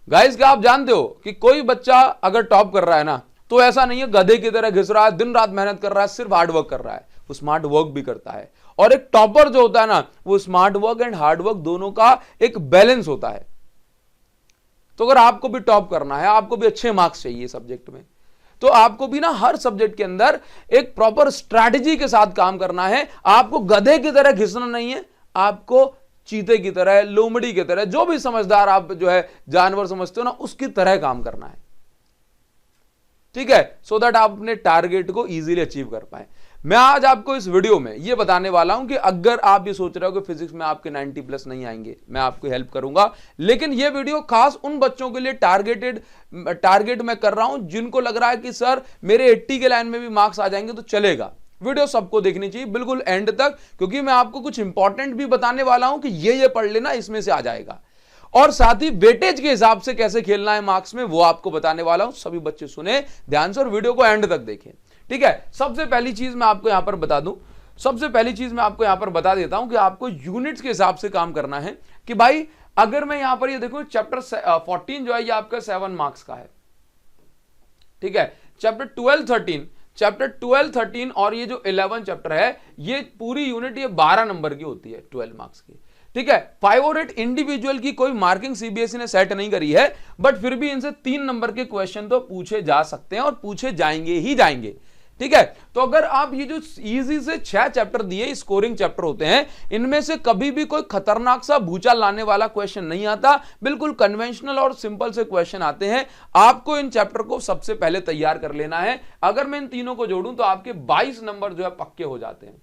Guys क्या आप जानते हो कि कोई बच्चा अगर टॉप कर रहा है ना, तो ऐसा नहीं है गधे की तरह घिस रहा है, दिन रात मेहनत कर रहा है, सिर्फ हार्ड वर्क कर रहा है, वो स्मार्ट वर्क भी करता है। और एक टॉपर जो होता है ना, वो smart work and hard work दोनों का एक बैलेंस होता है। तो अगर आपको भी टॉप करना है, आपको भी अच्छे मार्क्स चाहिए सब्जेक्ट में, तो आपको भी ना हर सब्जेक्ट के अंदर एक प्रॉपर स्ट्रैटेजी के साथ काम करना है। आपको गधे की तरह घिसना नहीं है, आपको चीते की तरह, लोमड़ी की तरह, जो भी समझदार आप जो है जानवर समझते हो ना, उसकी तरह काम करना है, ठीक है, सो दैट आप अपने टारगेट को इजीली अचीव कर पाए। मैं आज आपको इस वीडियो में ये बताने वाला हूं कि अगर आप ये सोच रहे हो कि फिजिक्स में आपके 90 प्लस नहीं आएंगे, मैं आपको हेल्प करूंगा, लेकिन ये वीडियो खास उन बच्चों के लिए टारगेट मैं कर रहा हूं जिनको लग रहा है कि सर मेरे 80 के लाइन में भी मार्क्स आ जाएंगे तो चलेगा। वीडियो सबको देखनी चाहिए बिल्कुल एंड तक, क्योंकि मैं आपको कुछ इंपॉर्टेंट भी बताने वाला हूं कि ये पढ़ लेना, इसमें से आ जाएगा। और साथ ही वेटेज के हिसाब से कैसे खेलना है मार्क्स में, वो आपको बताने वाला हूं। सभी बच्चे सुने ध्यान से और वीडियो को एंड तक देखें, ठीक है। सबसे पहली चीज मैं आपको यहां पर बता दूं, सबसे पहली चीज मैं आपको यहां पर बता देता हूं कि आपको यूनिट्स के हिसाब से काम करना है। कि भाई अगर मैं यहां पर ये देखो, चैप्टर 14 जो है ये आपका 7 मार्क्स का है, ठीक है। चैप्टर 12 13 और ये जो 11 चैप्टर है, ये पूरी यूनिट ये 12 नंबर की होती है, 12 मार्क्स की, ठीक है। 5 और 8 इंडिविजुअल की कोई मार्किंग सीबीएसई ने सेट नहीं करी है, बट फिर भी इनसे 3 नंबर के क्वेश्चन तो पूछे जा सकते हैं और पूछे जाएंगे ही जाएंगे, ठीक है। तो अगर आप ये जो इजी से 6 चैप्टर दिए स्कोरिंग चैप्टर होते हैं, इनमें से कभी भी कोई खतरनाक सा भूचाल लाने वाला क्वेश्चन नहीं आता, बिल्कुल कन्वेंशनल और सिंपल से क्वेश्चन आते हैं। आपको इन चैप्टर को सबसे पहले तैयार कर लेना है। अगर मैं इन तीनों को जोड़ूं तो आपके 22 नंबर जो है पक्के हो जाते हैं।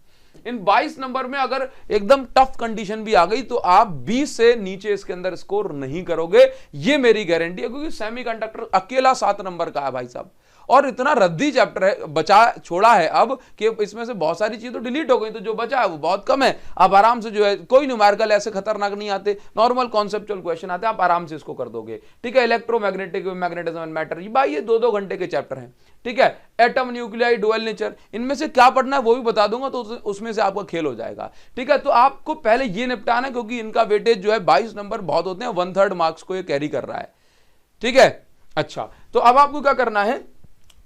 इन 22 नंबर में अगर एकदम टफ कंडीशन भी आ गई तो आप 20 से नीचे इसके अंदर स्कोर नहीं करोगे, ये मेरी गारंटी है, क्योंकि सेमीकंडक्टर अकेला 7 नंबर का है भाई साहब, और इतना रद्दी चैप्टर है, बचा छोड़ा है अब कि इसमें से बहुत सारी चीजें तो डिलीट हो गई, तो जो बचा है वो बहुत कम है। आप आराम से जो है, कोई न्यूमेरिकल ऐसे खतरनाक नहीं आते, नॉर्मल कॉन्सेप्चुअल क्वेश्चन आते हैं, आप आराम से इसको कर दोगे, ठीक है। इलेक्ट्रोमैग्नेटिक, मैग्नेटिज्म एंड मैटर, ये भाई ये 2-2 घंटे के चैप्टर हैं, ठीक है। एटम, न्यूक्लियाई, डुअल नेचर, इनमें से क्या पढ़ना है वो भी बता दूंगा, तो उसमें से आपका खेल हो जाएगा, ठीक है। तो आपको पहले ये निपटाना है, क्योंकि इनका वेटेज जो है 22 नंबर बहुत होते हैं, 1/3 मार्क्स को ये कैरी कर रहा है, ठीक है। अच्छा, तो अब आपको क्या करना है,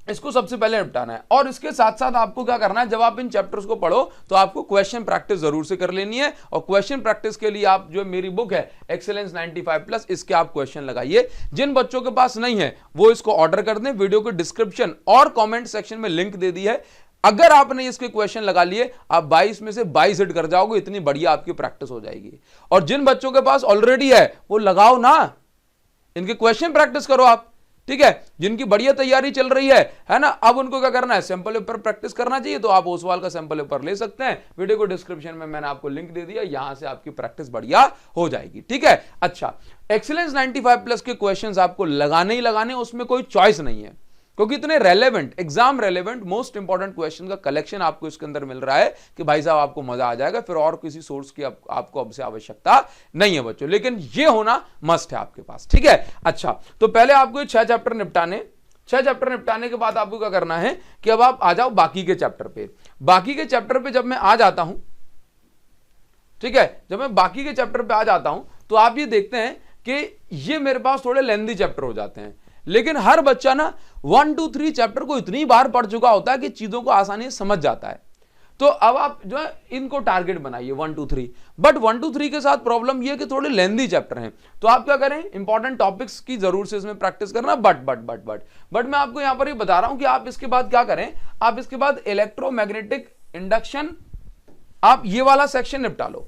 इसको सबसे पहले निपटाना है। और इसके साथ साथ आपको क्या करना है, जब आप इन चैप्टर्स को पढ़ो तो आपको क्वेश्चन प्रैक्टिस जरूर से कर लेनी है। और क्वेश्चन प्रैक्टिस के लिए आप जो मेरी बुक है एक्सेलेंस 95 प्लस, इसके आप क्वेश्चन लगाइए। जिन बच्चों के पास नहीं है वो इसको ऑर्डर कर दें, वीडियो के डिस्क्रिप्शन और कॉमेंट सेक्शन में लिंक दे दी है। अगर आपने इसके क्वेश्चन लगा लिए, आप 22 में से 22 हिट कर जाओगे, इतनी बढ़िया आपकी प्रैक्टिस हो जाएगी। और जिन बच्चों के पास ऑलरेडी है वो लगाओ ना, इनके क्वेश्चन प्रैक्टिस करो आप, ठीक है। जिनकी बढ़िया तैयारी चल रही है ना, अब उनको क्या करना है, सैंपल पेपर प्रैक्टिस करना चाहिए, तो आप ओसवाल का सैंपल पेपर ले सकते हैं। वीडियो को डिस्क्रिप्शन में मैंने आपको लिंक दे दिया, यहां से आपकी प्रैक्टिस बढ़िया हो जाएगी, ठीक है। अच्छा, एक्सीलेंस 95 प्लस के क्वेश्चंस आपको लगाने ही लगाने, उसमें कोई चॉइस नहीं है, क्योंकि इतने relevant, exam relevant, most important question का कलेक्शन आपको इसके अंदर मिल रहा है कि भाई साहब आपको मजा आ जाएगा। फिर और किसी सोर्स की आपको अब से आवश्यकता नहीं है बच्चों, लेकिन ये होना मस्ट है आपके पास, ठीक है। अच्छा, तो पहले आपको 6 चैप्टर निपटाने, 6 चैप्टर निपटाने के बाद आपको क्या करना है कि अब आप आ जाओ बाकी के चैप्टर पे। बाकी के चैप्टर पे जब मैं आ जाता हूं, ठीक है, जब मैं बाकी के चैप्टर पे आ जाता हूं तो आप ये देखते हैं कि ये मेरे पास थोड़े लेंथी चैप्टर हो जाते हैं, लेकिन हर बच्चा ना 1 2 3 चैप्टर को इतनी बार पढ़ चुका होता है कि चीजों को आसानी से समझ जाता है। तो अब आप जो है इनको टारगेट बनाइए 1 2 3, बट 1 2 3 के साथ प्रॉब्लम ये कि थोड़े लेंथी चैप्टर हैं, तो आप क्या करें, इंपॉर्टेंट टॉपिक्स की जरूर से इसमें प्रैक्टिस करना। बट मैं आपको यहां पर ये बता रहा हूं कि आप इसके बाद क्या करें, आप इसके बाद इलेक्ट्रोमैग्नेटिक इंडक्शन, आप ये वाला सेक्शन निपटा लो।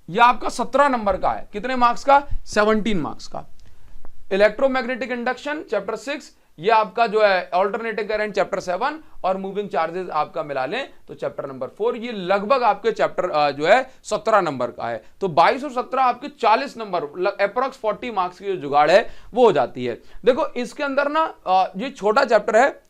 यह आपका 17 नंबर का है, कितने मार्क्स का, 17 मार्क्स का। इलेक्ट्रोमैग्नेटिक इंडक्शन चैप्टर 6, ये आपका जो है अल्टरनेटिंग करंट चैप्टर 7, और मूविंग चार्जेस आपका मिला लें तो चैप्टर नंबर 4। ये लगभग आपके चैप्टर जो है 17 नंबर का है। तो 22 और 17 आपके 40 नंबर, अप्रॉक्स 40 मार्क्स की जो जुगाड़ है वो हो जाती है। देखो इसके अंदर ना ये छोटा चैप्टर है,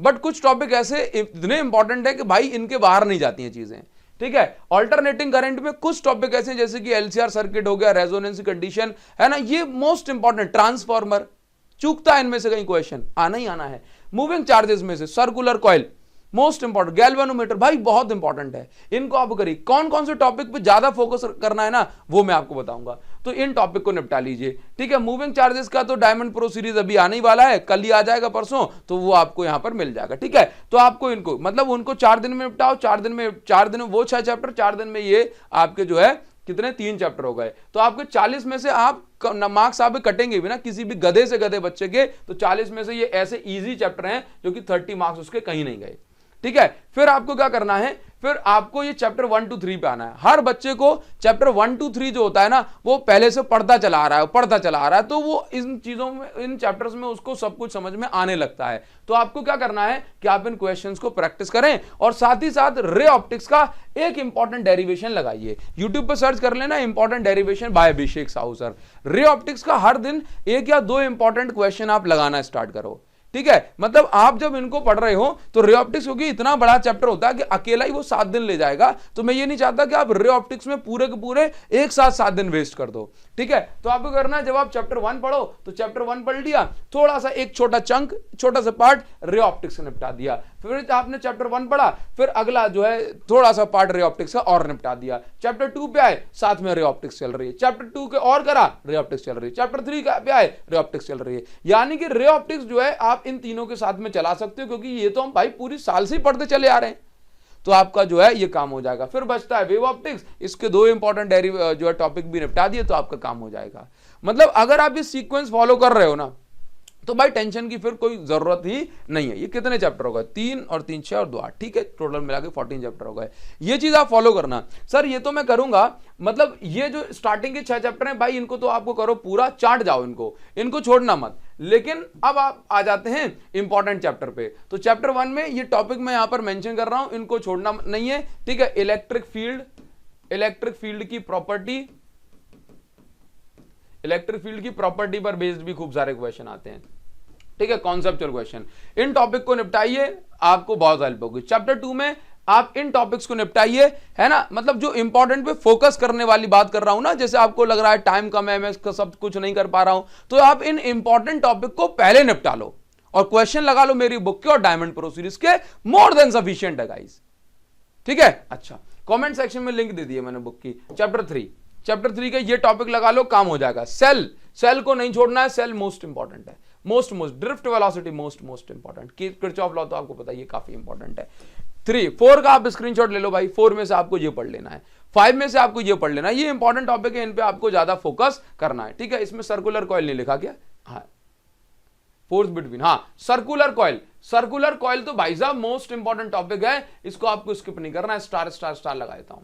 बट कुछ टॉपिक ऐसे इतने इंपॉर्टेंट है कि भाई इनके बाहर नहीं जाती हैं चीजें, ठीक है। ऑल्टरनेटिंग करंट में कुछ टॉपिक ऐसे जैसे कि एलसीआर सर्किट हो गया, रेजोनेंस कंडीशन है ना, ये मोस्ट इंपॉर्टेंट, ट्रांसफार्मर, चूकता है इनमें से कहीं क्वेश्चन, आना ही आना है। मूविंग चार्जेस में से circular coil, most important galvanometer भाई बहुत इंपॉर्टेंट है, इनको आप करिए। कौन कौन से टॉपिक पे ज्यादा फोकस करना है ना वो मैं आपको बताऊंगा, तो इन टॉपिक को निपटा लीजिए, ठीक है। मूविंग चार्जेस का तो डायमंड प्रो सीरीज अभी आने ही वाला है, कल ही आ जाएगा परसों, तो वो आपको यहां पर मिल जाएगा, ठीक है। तो आपको इनको मतलब उनको 4 दिन में निपटाओ, 4 दिन में वो 6 चैप्टर, 4 दिन में ये आपके जो है कितने 3 चैप्टर हो गए, तो आपके 40 में से आप मार्क्स आप कटेंगे भी ना किसी भी गधे से गधे बच्चे के, तो 40 में से ये ऐसे इजी चैप्टर हैं जो कि 30 मार्क्स उसके कहीं नहीं गए, ठीक है। फिर आपको क्या करना है, फिर आपको ये चैप्टर 1 to 3 पे आना है। हर बच्चे को चैप्टर 1 to 3 जो होता है ना वो पहले से पढ़ता चला आ रहा है, तो वो इन चीजों में, इन चैप्टर्स में उसको सब कुछ समझ में आने लगता है। तो आपको क्या करना है कि आप इन क्वेश्चंस को प्रैक्टिस करें और साथ ही साथ रे ऑप्टिक्स का एक इंपॉर्टेंट डेरिवेशन लगाइए। यूट्यूब पर सर्च कर लेना इंपॉर्टेंट डेरिवेशन बाय अभिषेक साहू सर। रे ऑप्टिक्स का हर दिन 1 या 2 इंपॉर्टेंट क्वेश्चन आप लगाना स्टार्ट करो, ठीक है। मतलब आप जब इनको पढ़ रहे हो तो रे ऑप्टिक्स, क्योंकि इतना बड़ा चैप्टर होता है कि अकेला ही वो 7 दिन ले जाएगा, तो मैं ये नहीं चाहता कि आप रे ऑप्टिक्स में पूरे के पूरे एक साथ 7 दिन वेस्ट कर दो, ठीक है। तो आपको करना है, जब आप चैप्टर 1 पढ़ो तो चैप्टर 1 पढ़ लिया, थोड़ा सा एक छोटा चंक, छोटा सा पार्ट रे ऑप्टिक्स से निपटा दिया, फिर आपने चैप्टर 1 पढ़ा, फिर अगला जो है थोड़ा सा पार्ट रे ऑप्टिक्स का और निपटा दिया, चैप्टर 2 पे आए साथ में रे ऑप्टिक्स चल रही है, चैप्टर 2 के और करा रे ऑप्टिक्स चल रही है, चैप्टर 3 पे आए रे ऑप्टिक्स चल रही है। यानी कि रे ऑप्टिक्स जो है आप इन तीनों के साथ में चला सकते हो, क्योंकि ये तो हम भाई पूरी साल से ही पढ़ते चले आ रहे हैं, तो आपका जो है ये काम हो जाएगा। फिर बचता है वेव ऑप्टिक्स, इसके 2 इंपॉर्टेंट जो है टॉपिक भी निपटा दिए तो आपका काम हो जाएगा। मतलब अगर आप ये सीक्वेंस फॉलो कर रहे हो ना तो भाई टेंशन की फिर कोई जरूरत ही नहीं है। ये कितने चैप्टर हो गए, 3 और 3 6 और 2 8, ठीक है, टोटल मिला के 14 चैप्टर हो गए। ये चीज आप फॉलो करना। सर ये तो मैं करूंगा, मतलब ये जो स्टार्टिंग के 6 चैप्टर हैं भाई इनको तो आपको करो पूरा, चाट जाओ इनको छोड़ना मत। लेकिन अब आप आ जाते हैं इंपॉर्टेंट चैप्टर पे, तो चैप्टर 1 में ये टॉपिक मैं यहां पर मेंशन कर रहा हूं, इनको छोड़ना नहीं है, ठीक है। इलेक्ट्रिक फील्ड की प्रॉपर्टी पर बेस्ड भी खूब सारे क्वेश्चन आते हैं, ठीक है, कॉन्सेप्चुअल क्वेश्चन। इन टॉपिक को निपटाइए, आपको बहुत हेल्प होगी। चैप्टर 2 में आप इन टॉपिक्स को निपटाइए, है ना। मतलब जो इंपॉर्टेंट पे फोकस करने वाली बात कर रहा हूं ना, जैसे आपको लग रहा है टाइम कम है, मैं सब कुछ नहीं कर पा रहा हूं, तो आप इन इंपॉर्टेंट टॉपिक को पहले निपटा लो और क्वेश्चन लगा लो मेरी बुक के और डायमंड प्रो सीरीज के, मोर देन सफिशिएंट है गाइस, ठीक है। अच्छा, कमेंट सेक्शन में लिंक दे दिए मैंने बुक की। चैप्टर 3 का ये टॉपिक लगा लो, काम हो जाएगा। सेल को नहीं छोड़ना है, सेल मोस्ट इंपॉर्टेंट है, most drift velocity most important, Kirchhoff law तो आपको पता है ये काफी इंपॉर्टेंट है। 4 का आप स्क्रीनशॉट ले लो भाई, 4 में से आपको ये पढ़ लेना है, 5 में से आपको ये पढ़ लेना है, ये इंपॉर्टेंट टॉपिक है, इन पे आपको ज्यादा फोकस करना है, ठीक है। इसमें सर्कुलर कॉइल नहीं लिखा क्या, हाँ, फोर्स बिटवीन, हाँ सर्कुलर कॉइल तो भाई साहब मोस्ट इंपॉर्टेंट टॉपिक है, इसको आपको स्किप नहीं करना है, स्टार लगा देता हूं।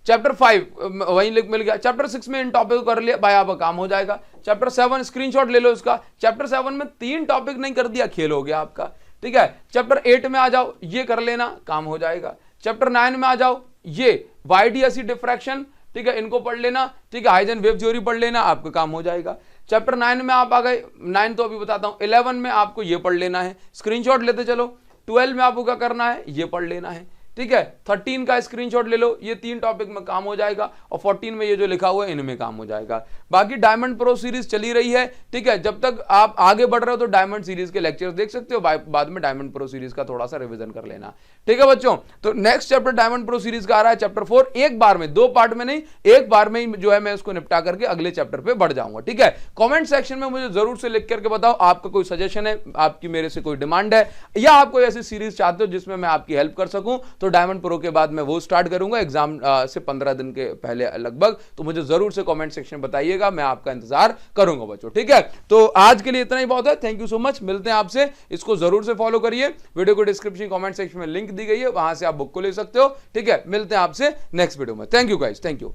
चैप्टर 5 वहीं मिल गया। चैप्टर 6 में इन टॉपिक को कर लिया भाई, आपका काम हो जाएगा। चैप्टर 7 स्क्रीनशॉट ले लो इसका। चैप्टर 7 में 3 टॉपिक नहीं कर दिया, खेल हो गया आपका, ठीक है। चैप्टर 8 में आ जाओ, ये कर लेना, काम हो जाएगा। चैप्टर 9 में आ जाओ, ये वाईडीएसई डिफ्रैक्शन, ठीक है, इनको पढ़ लेना, ठीक है। हाइजन वेव थ्योरी पढ़ लेना, आपका काम हो जाएगा। चैप्टर 9 में आप आ गए, 9 तो अभी बताता हूं। 11 में आपको ये पढ़ लेना है, स्क्रीनशॉट लेते चलो। 12 में आपको क्या करना है, ये पढ़ लेना है, ठीक है। 13 का स्क्रीनशॉट ले लो, ये 3 टॉपिक में काम हो जाएगा, और 14 में ये जो लिखा हुआ है इनमें काम हो जाएगा। बाकी डायमंड प्रो सीरीज चली रही है, ठीक है। जब तक आप आगे बढ़ रहे हो तो डायमंड सीरीज के लेक्चर्स देख सकते हो, बाद में डायमंड प्रो सीरीज का थोड़ा सा रिवीजन कर लेना, ठीक है बच्चों। तो next chapter diamond pro series का आ रहा है, चैप्टर 4, एक बार में, 2 पार्ट में नहीं, एक बार में ही जो है मैं इसको निपटा करके अगले चैप्टर पे बढ़ जाऊंगा, ठीक है। कॉमेंट सेक्शन में मुझे जरूर से लिख करके बताओ आपका कोई सजेशन है, आपकी मेरे से कोई डिमांड है, या आप कोई ऐसी सीरीज चाहते हो जिसमें मैं आपकी हेल्प कर सकूं, तो डायमंड प्रो के बाद मैं वो स्टार्ट करूंगा एग्जाम से 15 दिन के पहले लगभग, तो मुझे जरूर से कमेंट सेक्शन में बताइएगा, मैं आपका इंतजार करूंगा बच्चों, ठीक है। तो आज के लिए इतना ही बहुत है, थैंक यू सो मच, मिलते हैं आपसे, इसको जरूर से फॉलो करिए। वीडियो को डिस्क्रिप्शन कमेंट सेक्शन में लिंक दी गई है, वहां से आप बुक को ले सकते हो, ठीक है। मिलते हैं आपसे नेक्स्ट वीडियो में, thank you guys, thank you.